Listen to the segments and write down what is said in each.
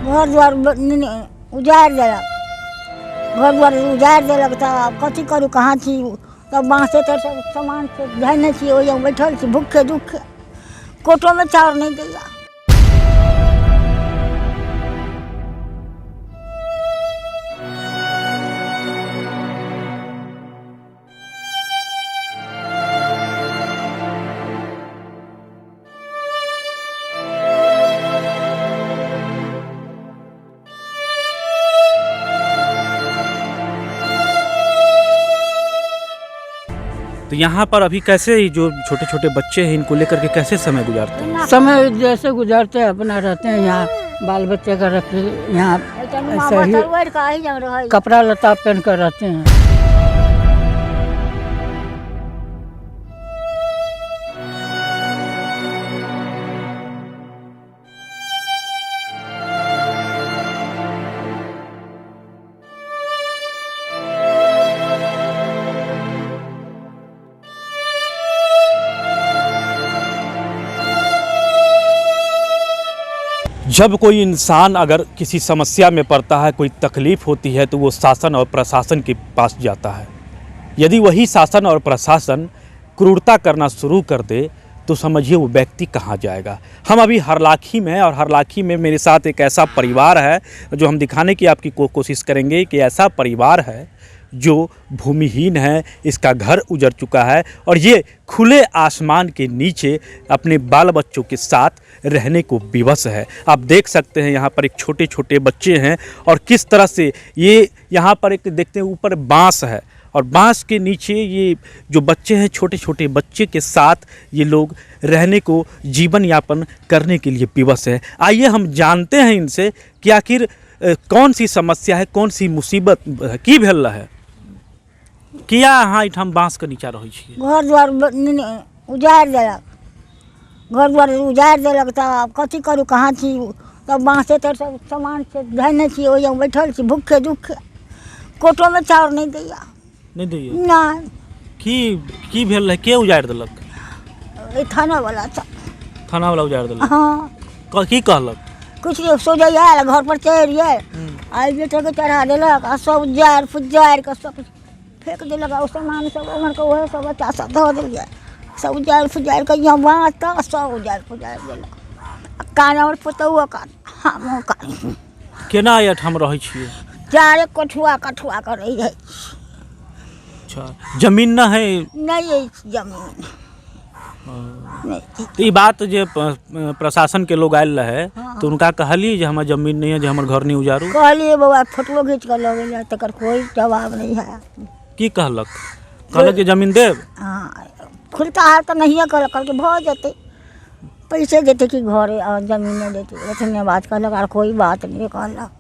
घर द्वार उजाड़ देलक, घर द्वार उजाड़ देलक तो कथी करूँ, कहाँ छी तब बाँसे तर सब सामान से धैने छी, ओहि बैठल छी भूखे दुखे, कोटो में चाउर नहीं दैया। तो यहाँ पर अभी कैसे ही जो छोटे छोटे बच्चे हैं इनको लेकर के कैसे समय गुजारते हैं? समय जैसे गुजारते हैं अपना रहते हैं यहाँ, बाल बच्चे का रखते यहाँ ऐसे ही कपड़ा लता पहन कर रहते हैं। जब कोई इंसान अगर किसी समस्या में पड़ता है, कोई तकलीफ होती है, तो वो शासन और प्रशासन के पास जाता है। यदि वही शासन और प्रशासन क्रूरता करना शुरू कर दे तो समझिए वो व्यक्ति कहाँ जाएगा। हम अभी हरलाखी में, और हरलाखी में मेरे साथ एक ऐसा परिवार है जो हम दिखाने की आपकी कोशिश करेंगे कि ऐसा परिवार है जो भूमिहीन है, इसका घर उजड़ चुका है और ये खुले आसमान के नीचे अपने बाल बच्चों के साथ रहने को विवश है। आप देख सकते हैं यहाँ पर एक छोटे छोटे बच्चे हैं और किस तरह से ये यहाँ पर एक देखते हैं ऊपर बांस है और बांस के नीचे ये जो बच्चे हैं, छोटे छोटे बच्चे के साथ ये लोग रहने को, जीवन यापन करने के लिए विवश है। आइए हम जानते हैं इनसे कि आखिर कौन सी समस्या है, कौन सी मुसीबत की भेल है, किया अहाँ एहिठाम बाँस के नीचा रहै छियै? घर द्वार उजाड़ देलक, घर द्वार उजाड़ देलक तो कथी करूँ, कहाँ छी तब बाँसे तर सब सामान से धैने छी, ओहि बैठल छी भूखे दुखे, कोटो में चाउर नहीं दैया। नहीं दैया? नहीं। की भेल है, के उजाड़ देलक? थाना वाला था। थाना वाला उजाड़ देलक? हाँ। की कहलक? कुछ नहीं, सोझे आयल घर पर चढ़ गए, आई बेटे के चढ़ा देलक आ सब उजाड़ फुजाड़ के सब फेंक देलक, और सामान सब उमर के वह सब बच्चा सब धो दिलिए, सब उजाड़ फुजाड़ के यहाँ बाँस था सब उजाड़ फुजाड़ देलक। कान और पुतहुआ का हम का केना एहिठाम रहै छियै? चारे कठुआ कठुआ कर रही है। अच्छा, जमीन न है? नहीं है जमीन नहीं। तो ये बात जो प्रशासन के लोग आयल रहे तो उनका कहलिए जो हमार जमीन नहीं है, जो हमार घर नहीं उजारू? कहलिए बाबा फोटो खींच कर लगे जाए, तकर कोई जवाब नहीं है। की कहलक? कहलक कि जमीन देव? हाँ, खुलता हाल तो नहीं है, कल के भऽ जेते, पैसे देते कि घर और जमीन नहीं देते, इतने बात कहलक और कोई बात नहीं कहलक।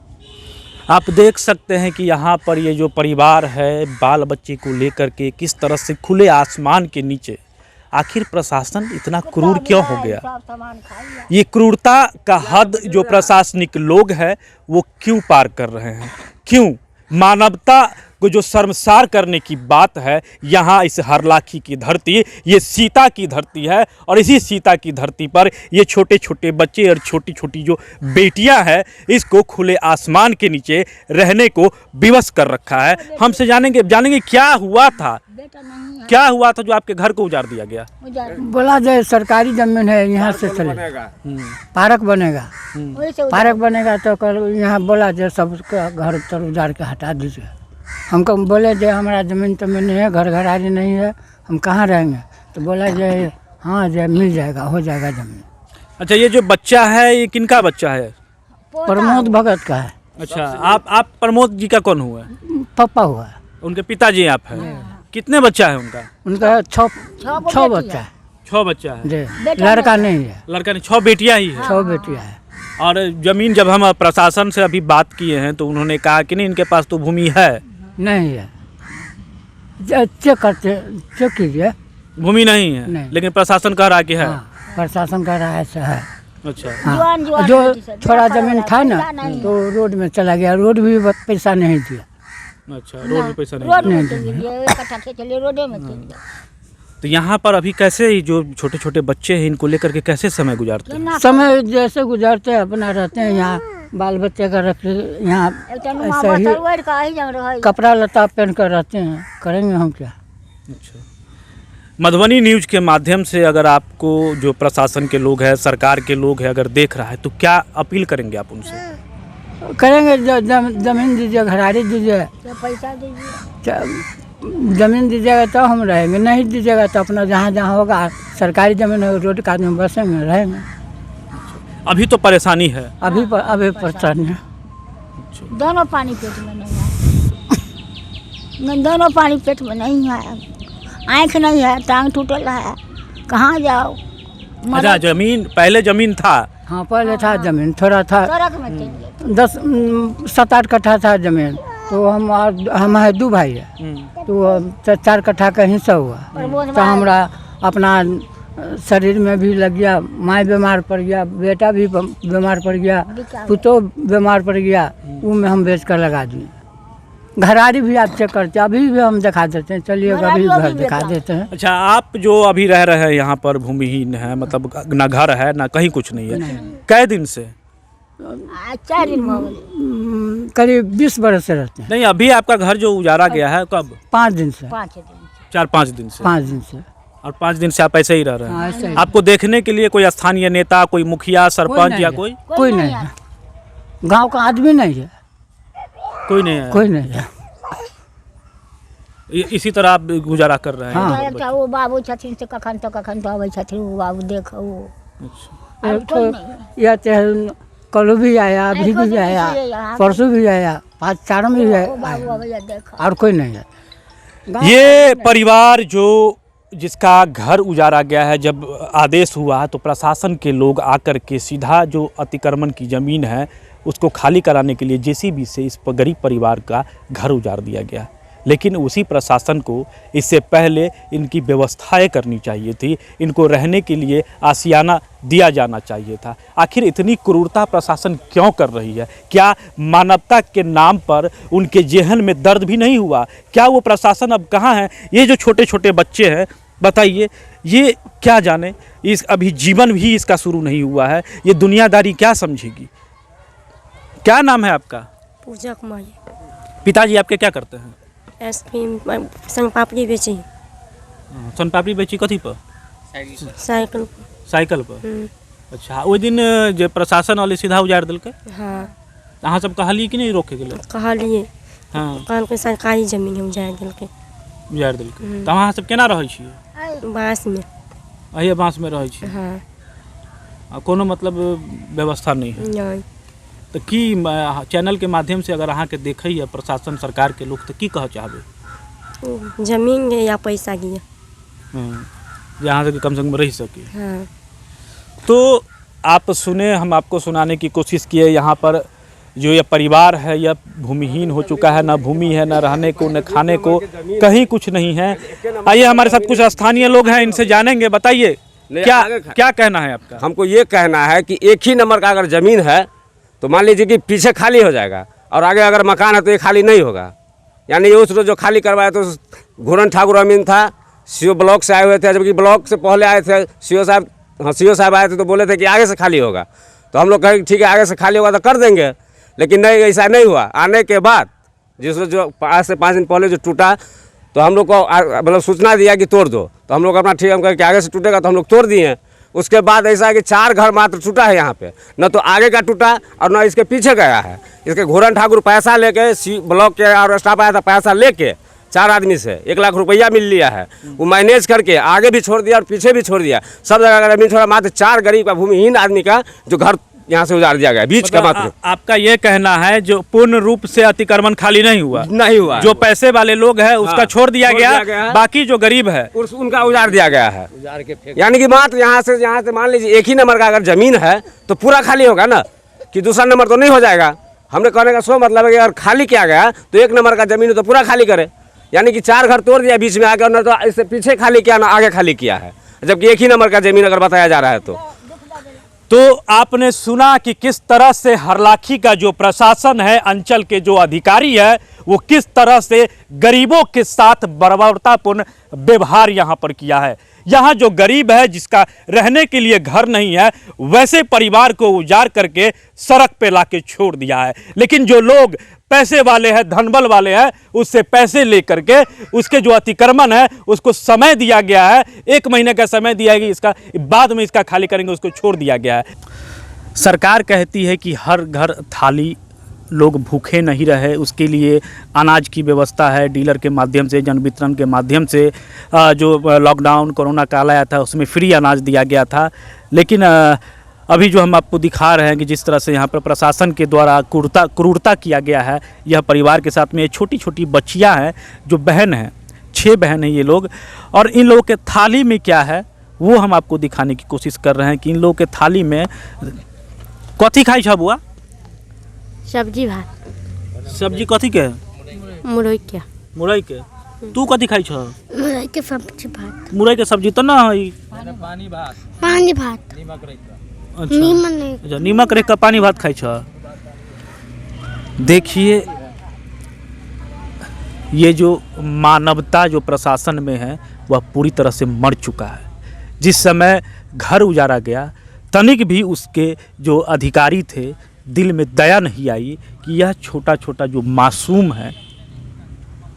आप देख सकते हैं कि यहाँ पर ये जो परिवार है, बाल बच्चे को लेकर के किस तरह से खुले आसमान के नीचे, आखिर प्रशासन इतना क्रूर क्यों हो गया? ये क्रूरता का हद जो प्रशासनिक लोग हैं वो क्यों पार कर रहे हैं? क्यों मानवता को जो शर्मसार करने की बात है, यहाँ इस हरलाखी की धरती ये सीता की धरती है और इसी सीता की धरती पर ये छोटे छोटे बच्चे और छोटी छोटी जो बेटियां हैं इसको खुले आसमान के नीचे रहने को विवश कर रखा है। हमसे जानेंगे क्या हुआ था, क्या हुआ था जो आपके घर को उजाड़ दिया गया? बोला जाए सरकारी जमीन है, यहाँ से चले पार्क बनेगा, पार्क बनेगा तो कल यहाँ बोला जाए सबका घर तर उजाड़ के हटा दीजिए। हमको बोले जो हमारा ज़मीन तो नहीं है, घर घरारी नहीं है, हम कहाँ रहेंगे? तो बोला जो हाँ जो मिल जाएगा, हो जाएगा ज़मीन। अच्छा, ये जो बच्चा है ये किनका बच्चा है? प्रमोद भगत का है। अच्छा, आप प्रमोद जी का कौन हुआ? पापा हुआ। उनके पिताजी आप हैं? कितने बच्चा है उनका? उनका छः बच्चा है। 6 बच्चा है? लड़का नहीं है। लड़का नहीं, 6 बेटियां ही है? 6 बेटियां है। और जमीन जब हम प्रशासन से अभी बात किए हैं तो उन्होंने कहा कि नहीं इनके पास तो भूमि है? नहीं है, चेक कीजिए, भूमि नहीं है। नहीं। लेकिन प्रशासन कह रहा कि है। हाँ, प्रशासन कह रहा है ऐसा है। अच्छा। हाँ, जो थोड़ा जमीन था ना तो रोड में चला गया, रोड भी पैसा नहीं दिया। अच्छा, रोड में पैसा नहीं दिया। तो यहाँ पर अभी कैसे ही जो छोटे छोटे बच्चे हैं इनको लेकर के कैसे समय गुजारते हैं? समय जैसे गुजारते हैं अपना रहते हैं यहाँ, बाल बच्चे का रख यहाँ एक तो माँ ऐसे ही बतलवार का ही जंग रहा कपड़ा लता पहन कर रहते हैं, करेंगे हम क्या। अच्छा, मधुबनी न्यूज के माध्यम से अगर आपको जो प्रशासन के लोग हैं, सरकार के लोग हैं, अगर देख रहा है तो क्या अपील करेंगे आप उनसे? करेंगे जमीन दीजिए, घरारी दीजिए, पैसा दीजिए, जमीन दीजिएगा तो हम रहेंगे, नहीं दीजिएगा तो अपना जहाँ जहाँ होगा सरकारी जमीन है रोड का आदमी बसेंगे, रहेंगे। अभी तो परेशानी है, अभी परेशानी है। दोनों पानी पेट में नहीं है, दोनों पानी पेट में नहीं है, आँख नहीं है, टांग टूटल है, कहाँ जाओ। अच्छा, जमीन पहले जमीन था? हाँ पहले था जमीन, थोड़ा था, सड़क में चल गए। 7-8 कट्ठा था जमीन, तो हम है 2 भाई है, तो 4 कट्ठा का हिस्सा हुआ, तो हमारा अपना शरीर में भी लग गया, माँ बीमार पड़ गया, बेटा भी बीमार पड़ गया, पुतो बीमार पड़ गया, वो में हम बेच कर लगा दिए। घरारी भी आप चेक करते, अभी भी हम दिखा देते हैं, चलिए अभी घर दिखा देते हैं। अच्छा, आप जो अभी रह रहे हैं यहाँ पर भूमिहीन है, मतलब ना घर है ना कहीं कुछ नहीं है, कै दिन से? 4 दिन हो गए, करीब 20 बरस से रहते हैं। नहीं, अभी आपका घर जो उजाड़ा गया है कब? 5 दिन से। 4-5 दिन से? 5 दिन से। और 5 दिन से आप ऐसे ही रह रहे हैं? हाँ, ऐसे ही। आपको देखने के लिए कोई स्थानीय नेता, कोई मुखिया, सरपंच या कोई नहीं है, गांव का आदमी नहीं है, कोई नहीं है? कोई नहीं है। इसी तरह आप गुजारा कर रहे हैं? हाँ। एकटा वो बाबू छथिन से कखन तो आबै छथिन, वो बाबू देख वो या कल भी आया, अभी भी आया, परसों भी आया, 5-4 में भी आया, और कोई नहीं है। ये परिवार जो जिसका घर उजाड़ा गया है, जब आदेश हुआ तो प्रशासन के लोग आकर के सीधा जो अतिक्रमण की ज़मीन है उसको खाली कराने के लिए जेसीबी से इस गरीब परिवार का घर उजाड़ दिया गया। लेकिन उसी प्रशासन को इससे पहले इनकी व्यवस्थाएं करनी चाहिए थी, इनको रहने के लिए आशियाना दिया जाना चाहिए था। आखिर इतनी क्रूरता प्रशासन क्यों कर रही है? क्या मानवता के नाम पर उनके जेहन में दर्द भी नहीं हुआ? क्या वो प्रशासन अब कहाँ है? ये जो छोटे छोटे बच्चे हैं, बताइए, ये क्या जाने, इस अभी जीवन भी इसका शुरू नहीं हुआ है, ये दुनियादारी क्या समझेगी? क्या नाम है आपका? पूजा कुमारी। पिताजी आपके क्या करते हैं? आइसक्रीम सन पापड़ी बेची। सन पापड़ी बेची कथी पर? साइकिल। साइकिल पर? अच्छा, वो दिन जो प्रशासन वाले सीधा उजाड़ दिलके? हाँ। अहाँ सब कहलिए कि नहीं रोके गेल? कहलिए। हाँ। कहल के सरकारी जमीन है उजाड़ दिलके। उजाड़ दिलके। तो अहाँ सब केना रहै छियै? बाँस में। अहिए बाँस में रहै छियै? हाँ। कोनो मतलब व्यवस्था नहीं है? नहीं। तो की चैनल के माध्यम से अगर अहाँ के देखै है प्रशासन सरकार के लोग, तो की कह चाहबे? जमीन या पैसा गिया। जहाँ से कम से कम रह सके। हाँ। तो आप सुने, हम आपको सुनाने की कोशिश किए। यहाँ पर जो ये परिवार है यह भूमिहीन हो चुका है, ना भूमि है, ना रहने को, न खाने को, कहीं कुछ नहीं है। आइए हमारे साथ कुछ स्थानीय लोग हैं, इनसे जानेंगे। बताइए क्या कहना है आपका? हमको ये कहना है कि एक ही नंबर का अगर ज़मीन है तो मान लीजिए कि पीछे खाली हो जाएगा, और आगे अगर मकान है तो ये खाली नहीं होगा। यानी उस रोज जो खाली करवाया तो घूरन ठाकुर अमीन था, सीओ ब्लॉक से आए हुए थे, जबकि ब्लॉक से पहले आए थे सीओ साहब। हाँ, सीओ साहब आए थे तो बोले थे कि आगे से खाली होगा, तो हम लोग कहे ठीक है आगे से खाली होगा तो कर देंगे, लेकिन नहीं, ऐसा नहीं हुआ। आने के बाद जिस जो आज से 5 दिन पहले जो टूटा, तो हम लोग को मतलब सूचना दिया कि तोड़ दो, तो हम लोग अपना ठीक हम कहे कि आगे से टूटेगा, तो हम लोग तोड़ दिए। उसके बाद ऐसा है कि 4 घर मात्र टूटा है यहाँ पे, न तो आगे का टूटा और न इसके पीछे गया है। इसके घूरन ठाकुर पैसा लेके ब्लॉक के और स्टाफ आया था, पैसा लेके 4 आदमी से 1 लाख रुपया मिल लिया है। वो मैनेज करके आगे भी छोड़ दिया और पीछे भी छोड़ दिया, सब जगह जमीन छोड़ा। मात्र 4 गरीब का भूमिहीन आदमी का जो घर यहाँ से उजाड़ दिया गया बीच का मात्र। आपका ये कहना है जो पूर्ण रूप से अतिक्रमण खाली नहीं हुआ, जो पैसे वाले लोग हैं उसका छोड़ दिया गया, बाकी जो गरीब है उनका उजाड़ दिया गया है। यानी कि मात्र यहाँ से मान लीजिए एक ही नंबर का अगर जमीन है तो पूरा खाली होगा ना, कि दूसरा नंबर तो नहीं हो जाएगा। हमने कहने का सो मतलब है कि अगर खाली किया गया तो 1 नंबर का जमीन तो पूरा खाली करे। यानी कि 4 घर तोड़ दिया बीच में आके, और न तो इससे पीछे खाली किया ना आगे खाली किया है, जबकि एक ही नंबर का जमीन अगर बताया जा रहा है तो आपने सुना कि किस तरह से हरलाखी का जो प्रशासन है, अंचल के जो अधिकारी है, वो किस तरह से गरीबों के साथ बर्बरतापूर्ण व्यवहार यहाँ पर किया है। यहाँ जो गरीब है, जिसका रहने के लिए घर नहीं है, वैसे परिवार को उजाड़ करके सड़क पे लाके छोड़ दिया है। लेकिन जो लोग पैसे वाले हैं, धनबल वाले हैं, उससे पैसे लेकर के उसके जो अतिक्रमण है उसको समय दिया गया है, 1 महीने का समय दिया है कि इसका बाद में इसका खाली करेंगे, उसको छोड़ दिया गया है। सरकार कहती है कि हर घर थाली, लोग भूखे नहीं रहे, उसके लिए अनाज की व्यवस्था है। डीलर के माध्यम से, जन वितरण के माध्यम से जो लॉकडाउन कोरोना काल आया था उसमें फ्री अनाज दिया गया था। लेकिन अभी जो हम आपको दिखा रहे हैं कि जिस तरह से यहाँ पर प्रशासन के द्वारा क्रूरता किया गया है, यह परिवार के साथ में छोटी छोटी बच्चियाँ हैं, जो बहन हैं, 6 बहन हैं ये लोग, और इन लोगों के थाली में क्या है वो हम आपको दिखाने की कोशिश कर रहे हैं कि इन लोगों के थाली में कथी खाई छ बुआ? सब्जी भात। सब्जी कथी के? मुरई के। मुरई के। तू कथी खाई छ? मुरई के सब्जी भात। मुरई के सब्जी तो ना है, पानी भात। अच्छा, नीमक रख का पानी भात खाई छ। देखिए ये जो मानवता जो प्रशासन में है वह पूरी तरह से मर चुका है। जिस समय घर उजाड़ा गया, तनिक भी उसके जो अधिकारी थे दिल में दया नहीं आई कि यह छोटा छोटा जो मासूम है,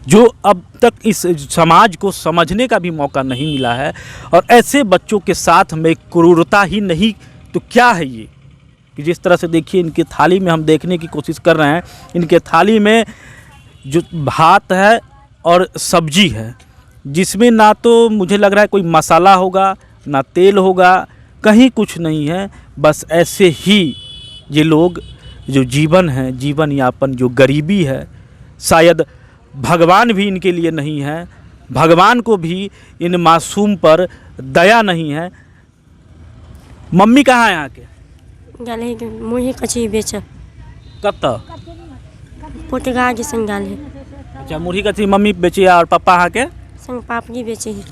जो अब तक इस समाज को समझने का भी मौका नहीं मिला है, और ऐसे बच्चों के साथ में क्रूरता ही नहीं तो क्या है ये कि जिस तरह से देखिए इनके थाली में हम देखने की कोशिश कर रहे हैं, इनके थाली में जो भात है और सब्जी है, जिसमें ना तो मुझे लग रहा है कोई मसाला होगा, ना तेल होगा, कहीं कुछ नहीं है। बस ऐसे ही ये लोग जो जीवन है, जीवन यापन जो गरीबी है, शायद भगवान भी इनके लिए नहीं है, भगवान को भी इन मासूम पर दया नहीं है। मम्मी कहाँ है यहाँ के? गाले के मुही कची बेच। कब तक? पोटगा के संग गाले। अच्छा, मुरही कची मम्मी बेचे और पापा यहाँ के? संग पापड़ी बेचे ही।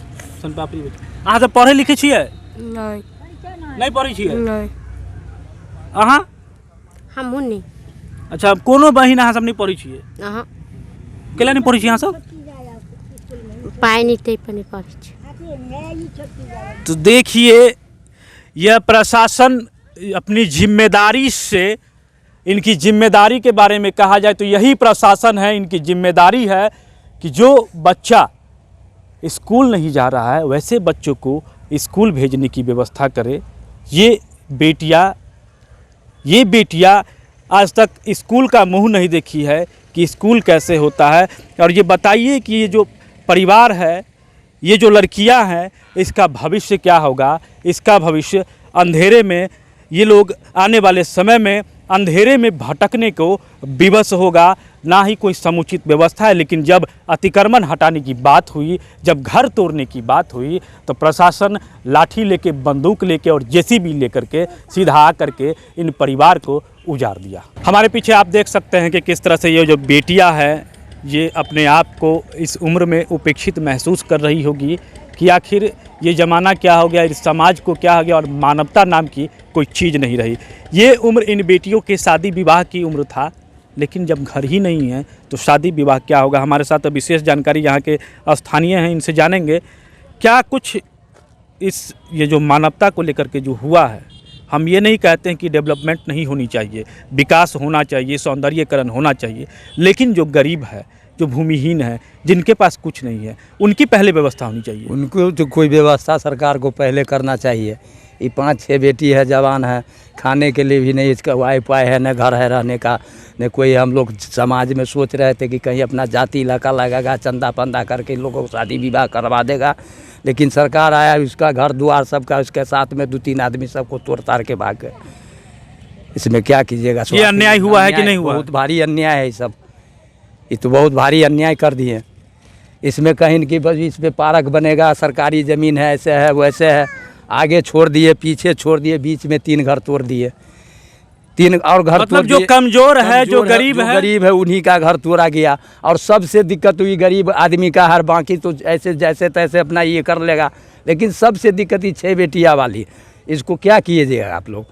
संग पापड़ी बेचे। अहाँ सब पढ़े लिखे छियै? नहीं। नहीं पढ़ी छियै? नहीं। अहाँ? हम नहीं। अच्छा, कोनो बहिन अहाँ सब नहीं पढ़ी छियै? अहाँ। केला नहीं पढ़ी छियै अहाँ सब? पाए नहीं ते पर नहीं पढ़ी। तो देखिए यह प्रशासन अपनी जिम्मेदारी से, इनकी जिम्मेदारी के बारे में कहा जाए तो यही प्रशासन है, इनकी जिम्मेदारी है कि जो बच्चा स्कूल नहीं जा रहा है वैसे बच्चों को स्कूल भेजने की व्यवस्था करे। ये बेटियां आज तक स्कूल का मुंह नहीं देखी है कि स्कूल कैसे होता है। और ये बताइए कि ये जो परिवार है, ये जो लड़कियां हैं, इसका भविष्य क्या होगा? इसका भविष्य अंधेरे में, ये लोग आने वाले समय में अंधेरे में भटकने को विवश होगा। ना ही कोई समुचित व्यवस्था है। लेकिन जब अतिक्रमण हटाने की बात हुई, जब घर तोड़ने की बात हुई, तो प्रशासन लाठी लेके, बंदूक लेके और जेसीबी लेकर के सीधा आकर के इन परिवार को उजाड़ दिया। हमारे पीछे आप देख सकते हैं कि किस तरह से ये जो बेटियां हैं, ये अपने आप को इस उम्र में उपेक्षित महसूस कर रही होगी कि आखिर ये ज़माना क्या हो गया, इस समाज को क्या हो गया, और मानवता नाम की कोई चीज़ नहीं रही। ये उम्र इन बेटियों के शादी विवाह की उम्र था, लेकिन जब घर ही नहीं है तो शादी विवाह क्या होगा। हमारे साथ विशेष जानकारी यहाँ के स्थानीय हैं, इनसे जानेंगे क्या कुछ ये जो मानवता को लेकर के जो हुआ है। हम ये नहीं कहते हैं कि डेवलपमेंट नहीं होनी चाहिए, विकास होना चाहिए, सौंदर्यीकरण होना चाहिए, लेकिन जो गरीब है, जो भूमिहीन है, जिनके पास कुछ नहीं है, उनकी पहले व्यवस्था होनी चाहिए। उनको तो कोई व्यवस्था सरकार को पहले करना चाहिए। ये 5-6 बेटी है, जवान है, खाने के लिए भी नहीं इसका वाईफाई है, न घर है रहने का, न कोई। हम लोग समाज में सोच रहे थे कि कहीं अपना जाति इलाका लगेगा, चंदा पंदा करके इन लोगों को शादी विवाह करवा देगा, लेकिन सरकार आया, उसका घर द्वार सबका, उसके साथ में 2-3 आदमी सबको तोड़ ताड़ के भाग गए। इसमें क्या कीजिएगा? ये अन्याय हुआ है कि नहीं हुआ? बहुत भारी अन्याय है ये सब। ये तो बहुत भारी अन्याय कर दिए। इसमें कहीं की बस इस पे पार्क बनेगा, सरकारी ज़मीन है, ऐसे है वैसे है, आगे छोड़ दिए, पीछे छोड़ दिए, बीच में 3 घर तोड़ दिए, 3 और घर मतलब जो कमजोर है, जो गरीब है उन्हीं का घर तोड़ा गया। और सबसे दिक्कत हुई गरीब आदमी का, हर बाकी तो ऐसे जैसे तैसे अपना ये कर लेगा, लेकिन सबसे दिक्कत ही 6 बेटियाँ वाली। इसको क्या कीजिएगा आप लोग?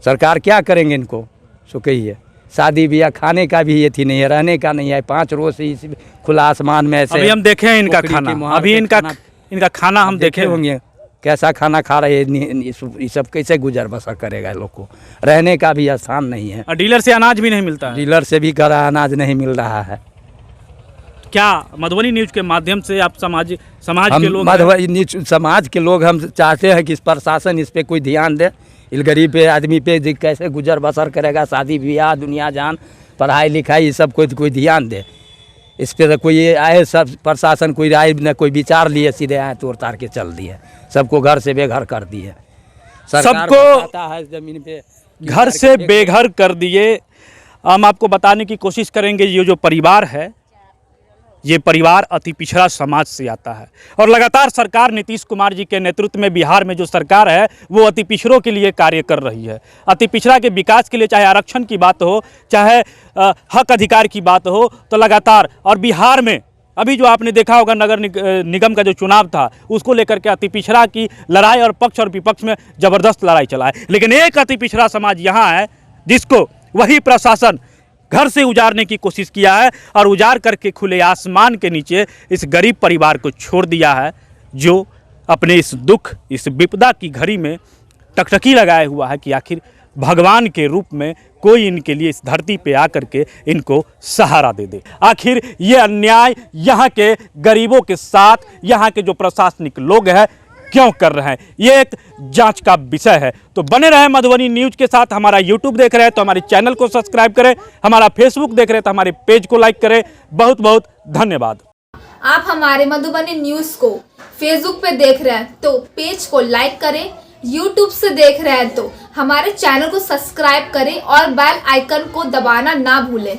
सरकार क्या करेंगे इनको? सो कहिए। शादी ब्याह खाने का भी ये थी नहीं है, रहने का नहीं है। 5 रोज से इस खुला आसमान में ऐसे। अभी हम देखें इनका खाना, अभी इनका इनका खाना हम देखे होंगे कैसा खाना खा रहे हैं, ये सब कैसे गुजर बसर करेगा लोग को, रहने का भी आसान नहीं है। और डीलर से अनाज भी नहीं मिलता है। डीलर से भी करा अनाज नहीं मिल रहा है। क्या मधुबनी न्यूज के माध्यम से आप समाज के लोग मधुबनी समाज के लोग हम चाहते हैं कि इस प्रशासन इस पे कोई ध्यान दे, इस गरीब पे आदमी पे कैसे गुजर बसर करेगा, शादी ब्याह दुनिया जान पढ़ाई लिखाई ये सब कोई ध्यान दे। इस पे कोई आए सब प्रशासन कोई राय न कोई विचार लिए, सीधे आए तोड़ तार के चल दिए, सबको घर से बेघर कर दिए। सबको है जमीन पे घर से बेघर कर दिए। हम आपको बताने की कोशिश करेंगे, ये जो परिवार है ये परिवार अति पिछड़ा समाज से आता है और लगातार सरकार नीतीश कुमार जी के नेतृत्व में बिहार में जो सरकार है वो अति पिछड़ों के लिए कार्य कर रही है। अति पिछड़ा के विकास के लिए चाहे आरक्षण की बात हो, चाहे हक अधिकार की बात हो, तो लगातार और बिहार में अभी जो आपने देखा होगा नगर निगम का जो चुनाव था उसको लेकर के अति पिछड़ा की लड़ाई और पक्ष और विपक्ष में ज़बरदस्त लड़ाई चला है। लेकिन एक अति पिछड़ा समाज यहाँ है जिसको वही प्रशासन घर से उजाड़ने की कोशिश किया है और उजाड़ करके खुले आसमान के नीचे इस गरीब परिवार को छोड़ दिया है, जो अपने इस दुख इस विपदा की घड़ी में टकटकी लगाए हुआ है कि आखिर भगवान के रूप में कोई इनके लिए इस धरती पे आकर के इनको सहारा दे दे। आखिर ये अन्याय यहाँ के गरीबों के साथ यहाँ के जो प्रशासनिक लोग हैं क्यों कर रहे हैं, ये एक जांच का विषय है। तो बने रहे मधुबनी न्यूज के साथ। हमारा यूट्यूब देख रहे हैं तो हमारे चैनल को सब्सक्राइब करें, हमारा फेसबुक देख रहे हैं तो हमारे पेज को लाइक करें। बहुत बहुत धन्यवाद। आप हमारे मधुबनी न्यूज को फेसबुक पे देख रहे हैं तो पेज को लाइक करें, यूट्यूब से देख रहे हैं तो हमारे चैनल को सब्सक्राइब करें और बेल आइकन को दबाना ना भूलें।